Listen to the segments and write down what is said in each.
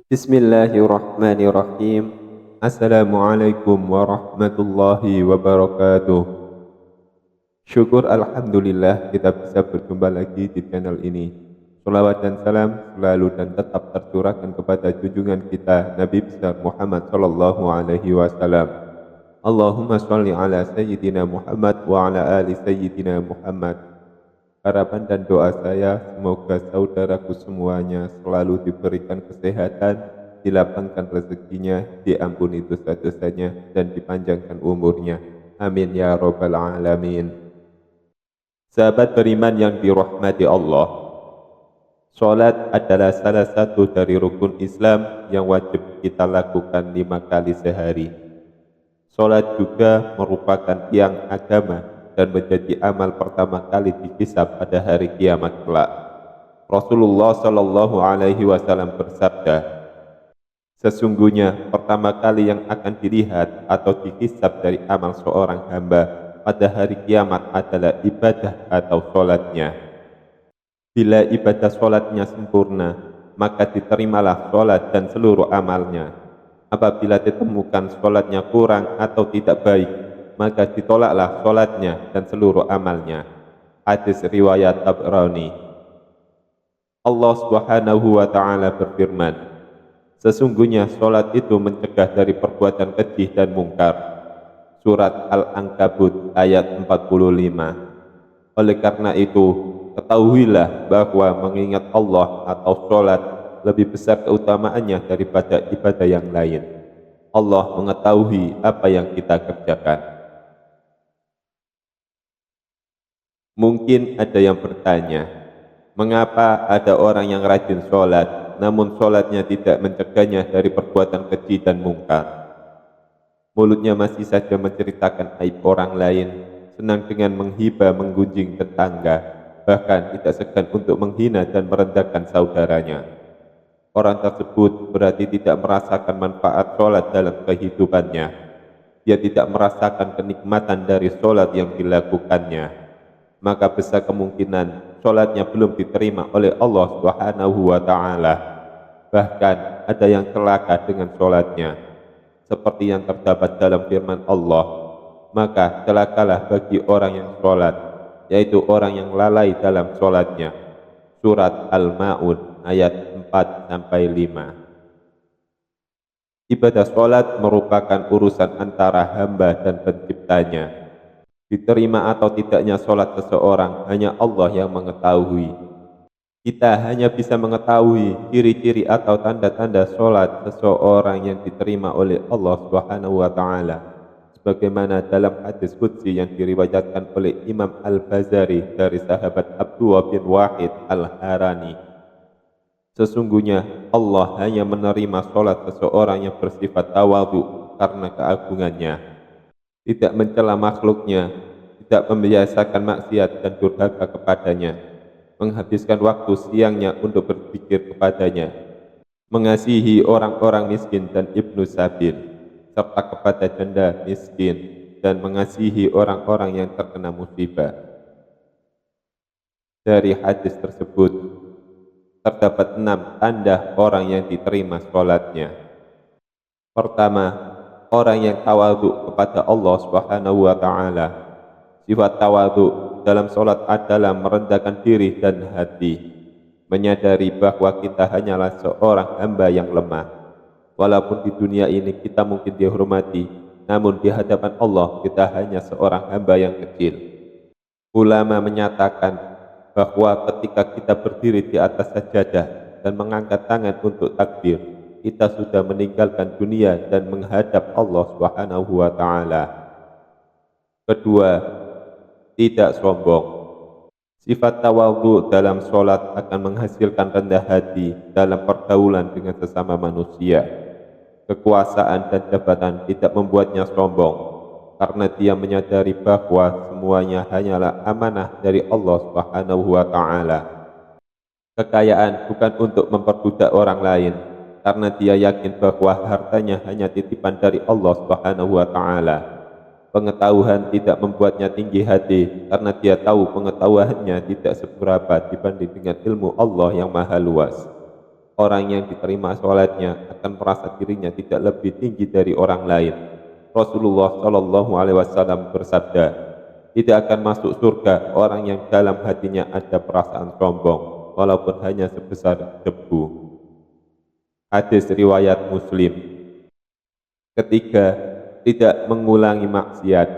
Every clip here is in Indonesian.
Bismillahirrahmanirrahim. Assalamualaikum warahmatullahi wabarakatuh. Syukur Alhamdulillah kita bisa berjumpa lagi di channel ini. Salawat dan salam selalu dan tetap tercurahkan kepada junjungan kita Nabi besar Muhammad sallallahu alaihi wasallam. Allahumma sholli ala sayyidina Muhammad wa ala ali sayyidina Muhammad. Harapan dan doa saya semoga saudaraku semuanya selalu diberikan kesehatan, dilapangkan rezekinya, diampuni dosa-dosanya, dan dipanjangkan umurnya. Amin ya robbal alamin. Sahabat beriman yang dirahmati Allah, salat adalah salah satu dari rukun Islam yang wajib kita lakukan 5 kali sehari. Salat juga merupakan tiang agama dan menjadi amal pertama kali dihisab pada hari kiamat kelak. Rasulullah Shallallahu Alaihi Wasallam bersabda, sesungguhnya pertama kali yang akan dilihat atau dihisab dari amal seorang hamba pada hari kiamat adalah ibadah atau sholatnya. Bila ibadah sholatnya sempurna, maka diterimalah sholat dan seluruh amalnya. Apabila ditemukan sholatnya kurang atau tidak baik, maka ditolaklah sholatnya dan seluruh amalnya. Hadis riwayat Tabrani. Allah Subhanahu wa Ta'ala berfirman, sesungguhnya sholat itu mencegah dari perbuatan keji dan mungkar. Surat Al-Ankabut ayat 45. Oleh karena itu, ketahuilah bahwa mengingat Allah atau sholat lebih besar keutamaannya daripada ibadah yang lain. Allah mengetahui apa yang kita kerjakan. Mungkin ada yang bertanya, mengapa ada orang yang rajin sholat, namun sholatnya tidak mencegahnya dari perbuatan keji dan mungkar? Mulutnya masih saja menceritakan aib orang lain, senang dengan menghibah menggunjing tetangga, bahkan tidak segan untuk menghina dan merendahkan saudaranya. Orang tersebut berarti tidak merasakan manfaat sholat dalam kehidupannya. Dia tidak merasakan kenikmatan dari sholat yang dilakukannya. Maka besar kemungkinan sholatnya belum diterima oleh Allah Subhanahu wa Ta'ala. Bahkan ada yang celaka dengan sholatnya, seperti yang terdapat dalam firman Allah, maka celakalah bagi orang yang sholat, yaitu orang yang lalai dalam sholatnya. Surat Al-Ma'un ayat 4-5. Ibadah sholat merupakan urusan antara hamba dan penciptanya. Diterima atau tidaknya sholat seseorang hanya Allah yang mengetahui. Kita hanya bisa mengetahui ciri-ciri atau tanda-tanda sholat seseorang yang diterima oleh Allah Subhanahu wa Ta'ala, sebagaimana dalam hadis qudsi yang diriwayatkan oleh Imam Al-Bazari dari sahabat Abdullah bin Wahid Al-Harani. Sesungguhnya Allah hanya menerima sholat seseorang yang bersifat tawadhu karena keagungannya, tidak mencela makhluknya, tidak membiasakan maksiat dan durhaka kepadanya, menghabiskan waktu siangnya untuk berpikir kepadanya, mengasihi orang-orang miskin dan ibnu sabil, serta kepada janda miskin, dan mengasihi orang-orang yang terkena musibah. Dari hadis tersebut, terdapat 6 tanda orang yang diterima sholatnya. Pertama, orang yang tawadhu kepada Allah Subhanahu wa Ta'ala. Sifat tawadhu dalam sholat adalah merendahkan diri dan hati, menyadari bahwa kita hanyalah seorang hamba yang lemah. Walaupun di dunia ini kita mungkin dihormati, namun di hadapan Allah kita hanya seorang hamba yang kecil. Ulama menyatakan bahwa ketika kita berdiri di atas sajadah dan mengangkat tangan untuk takbir, kita sudah meninggalkan dunia dan menghadap Allah Subhanahu wa Ta'ala. Kedua, tidak sombong. Sifat tawadhu dalam sholat akan menghasilkan rendah hati dalam pergaulan dengan sesama manusia. Kekuasaan dan jabatan tidak membuatnya sombong, karena dia menyadari bahwa semuanya hanyalah amanah dari Allah Subhanahu wa Ta'ala. Kekayaan bukan untuk memperbudak orang lain, karena dia yakin bahwa hartanya hanya titipan dari Allah Subhanahu wa Ta'ala. Pengetahuan tidak membuatnya tinggi hati, karena dia tahu pengetahuannya tidak seberapa dibanding dengan ilmu Allah yang maha luas. Orang yang diterima sholatnya akan merasa dirinya tidak lebih tinggi dari orang lain. Rasulullah Shallallahu Alaihi Wasallam bersabda, tidak akan masuk surga orang yang dalam hatinya ada perasaan sombong, walaupun hanya sebesar debu. Hadis riwayat Muslim. Ketiga, tidak mengulangi maksiat.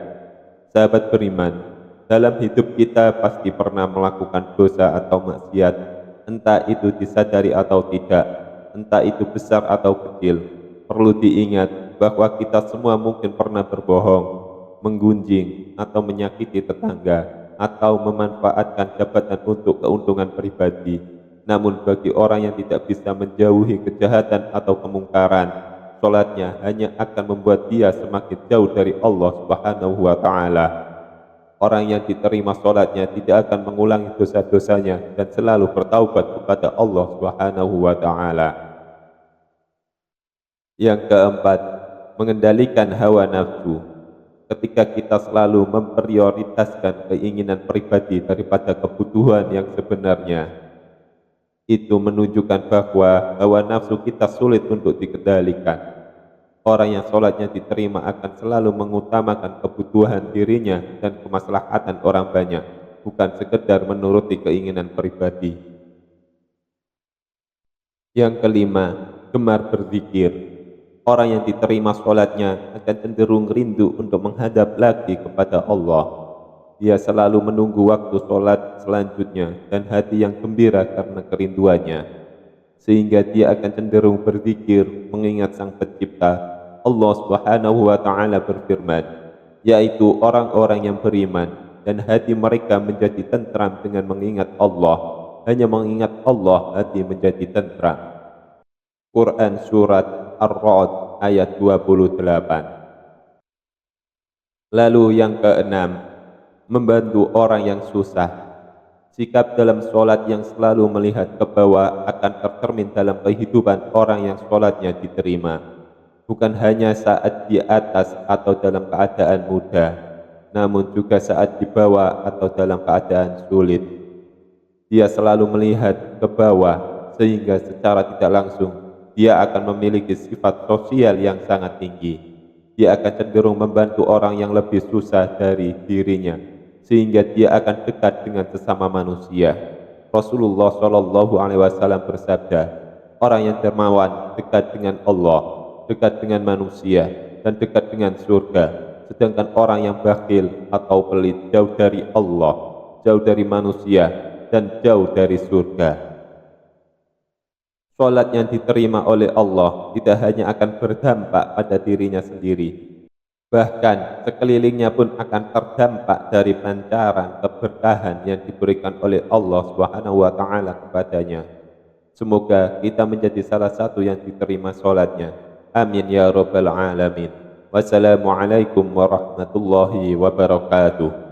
Sahabat beriman, dalam hidup kita pasti pernah melakukan dosa atau maksiat, entah itu disadari atau tidak, entah itu besar atau kecil. Perlu diingat bahwa kita semua mungkin pernah berbohong, menggunjing, atau menyakiti tetangga, atau memanfaatkan jabatan untuk keuntungan pribadi. Namun bagi orang yang tidak bisa menjauhi kejahatan atau kemungkaran, sholatnya hanya akan membuat dia semakin jauh dari Allah Subhanahu wa Ta'ala. Orang yang diterima sholatnya tidak akan mengulangi dosa-dosanya dan selalu bertaubat kepada Allah Subhanahu wa Ta'ala. Yang keempat, mengendalikan hawa nafsu. Ketika kita selalu memprioritaskan keinginan pribadi daripada kebutuhan yang sebenarnya, itu menunjukkan bahwa hawa nafsu kita sulit untuk dikendalikan. Orang yang sholatnya diterima akan selalu mengutamakan kebutuhan dirinya dan kemaslahatan orang banyak, bukan sekedar menuruti keinginan pribadi. Yang kelima, gemar berzikir. Orang yang diterima sholatnya akan cenderung rindu untuk menghadap lagi kepada Allah. Dia selalu menunggu waktu sholat selanjutnya dan hati yang gembira karena kerinduannya. Sehingga dia akan cenderung berzikir mengingat Sang Pencipta. Allah Subhanahu wa Ta'ala berfirman, yaitu orang-orang yang beriman dan hati mereka menjadi tentram dengan mengingat Allah. Hanya mengingat Allah hati menjadi tentram. Quran Surat Ar-Ra'd ayat 28. Lalu yang keenam, membantu orang yang susah. Sikap dalam sholat yang selalu melihat ke bawah akan tercermin dalam kehidupan orang yang sholatnya diterima. Bukan hanya saat di atas atau dalam keadaan mudah, namun juga saat di bawah atau dalam keadaan sulit. Dia selalu melihat ke bawah, sehingga secara tidak langsung dia akan memiliki sifat sosial yang sangat tinggi. Dia akan cenderung membantu orang yang lebih susah dari dirinya, sehingga dia akan dekat dengan sesama manusia. Rasulullah Shallallahu Alaihi Wasallam bersabda, orang yang dermawan dekat dengan Allah, dekat dengan manusia, dan dekat dengan surga. Sedangkan orang yang bakhil atau pelit jauh dari Allah, jauh dari manusia, dan jauh dari surga. Sholat yang diterima oleh Allah tidak hanya akan berdampak pada dirinya sendiri, bahkan sekelilingnya pun akan terdampak dari pancaran keberkahan yang diberikan oleh Allah Subhanahu wa Ta'ala kepadanya. Semoga kita menjadi salah satu yang diterima sholatnya. Amin ya rabbal alamin. Wassalamualaikum warahmatullahi wabarakatuh.